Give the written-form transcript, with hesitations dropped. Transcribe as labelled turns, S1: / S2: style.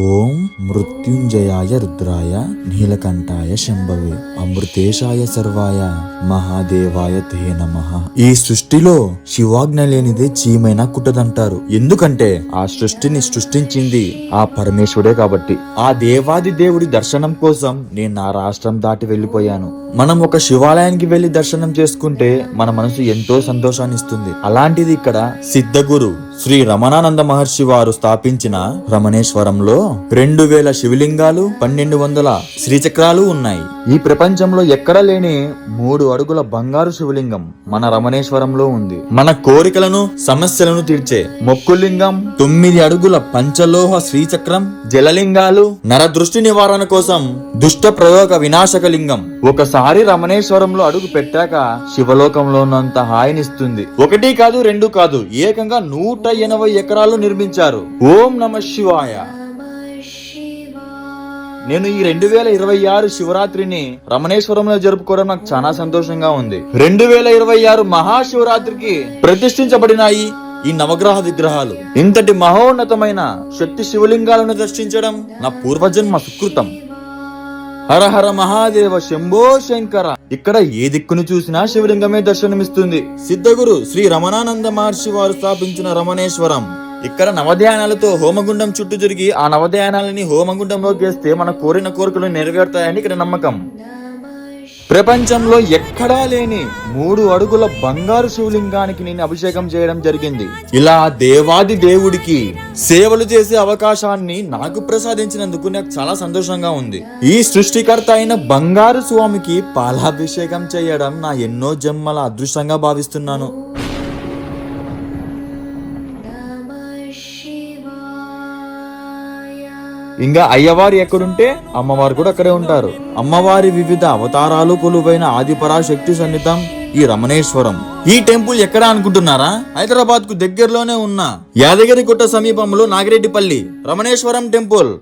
S1: ఓం మృత్యుంజయాయ రుద్రాయ నీలకంఠాయ శంభవే అమృతేశాయ సర్వాయ మహాదేవాయ తే నమః. ఈ సృష్టిలో శివాజ్ఞ లేనిదే చీమైనా కుట్టదంటారు. ఎందుకంటే ఆ సృష్టిని సృష్టించింది ఆ పరమేశ్వరుడే కాబట్టి. ఆ దేవాది దేవుడి దర్శనం కోసం నేను నా రాష్ట్రం దాటి వెళ్లిపోయాను. మనం ఒక శివాలయానికి వెళ్లి దర్శనం చేసుకుంటే మన మనసు ఎంతో సంతోషాన్ని ఇస్తుంది. అలాంటిది ఇక్కడ సిద్ధగురు శ్రీ రమణానంద మహర్షి వారు స్థాపించిన రమణేశ్వరంలో 2000 శివలింగాలు 1200 శ్రీచక్రాలు ఉన్నాయి. ఈ ప్రపంచంలో ఎక్కడ లేని 3 అడుగుల బంగారు శివలింగం మన రమణేశ్వరంలో ఉంది. మన కోరికలను సమస్యలను తీర్చే మొక్కులింగం, 9 అడుగుల పంచలోహ శ్రీచక్రం, జలలింగాలు, నరదృష్టి నివారణ కోసం దుష్ట ప్రయోగ వినాశక లింగం. ఒకసారి రమణేశ్వరంలో అడుగు పెట్టాక శివలోకంలో ఉన్నంత హాయినిస్తుంది. 1 కాదు 2 కాదు, ఏకంగా 180 ఎకరాలు నిర్మించారు. ఓం నమ శివాయ. నేను ఈ 2026 శివరాత్రిని రమణేశ్వరంలో జరుపుకోవడం నాకు చాలా సంతోషంగా ఉంది. 2026 మహాశివరాత్రికి ప్రతిష్ఠించబడినాయి ఈ నవగ్రహ విగ్రహాలు. ఇంతటి మహోన్నతమైన శక్తి శివలింగాలను దర్శించడం నా పూర్వజన్మ సుకృతం. హర హర మహాదేవ శంభో శంకర. ఇక్కడ ఏ దిక్కును చూసినా శివలింగమే దర్శనమిస్తుంది. సిద్ధగురు శ్రీ రమణానంద మహర్షి వారు స్థాపించిన రమణేశ్వరం. ఇక్కడ నవధ్యానాలతో హోమగుండం చుట్టూ తిరిగి ఆ నవధ్యానాలని హోమగుండంలో చేస్తే మన కోరిన కోరికలు నెరవేరుతాయని ఇక్కడ నమ్మకం. ప్రపంచంలో ఎక్కడా లేని 3 అడుగుల బంగారు శివలింగానికి నేను అభిషేకం చేయడం జరిగింది. ఇలా దేవాది దేవుడికి సేవలు చేసే అవకాశాన్ని నాకు ప్రసాదించినందుకు నాకు చాలా సంతోషంగా ఉంది. ఈ సృష్టికర్త అయిన బంగారు స్వామికి పాలాభిషేకం చేయడం నా ఎన్నో జన్మల అదృష్టంగా భావిస్తున్నాను. ఇంకా అయ్యవారు ఎక్కడుంటే అమ్మవారు కూడా అక్కడే ఉంటారు. అమ్మవారి వివిధ అవతారాలు కొలువైన ఆదిపరాశక్తి సన్నిధం ఈ రమణేశ్వరం. ఈ టెంపుల్ ఎక్కడ అనుకుంటున్నారా? హైదరాబాద్ కు దగ్గరలోనే ఉన్న యాదగిరిగుట్ట సమీపంలో నాగిరెడ్డిపల్లి రమణేశ్వరం టెంపుల్.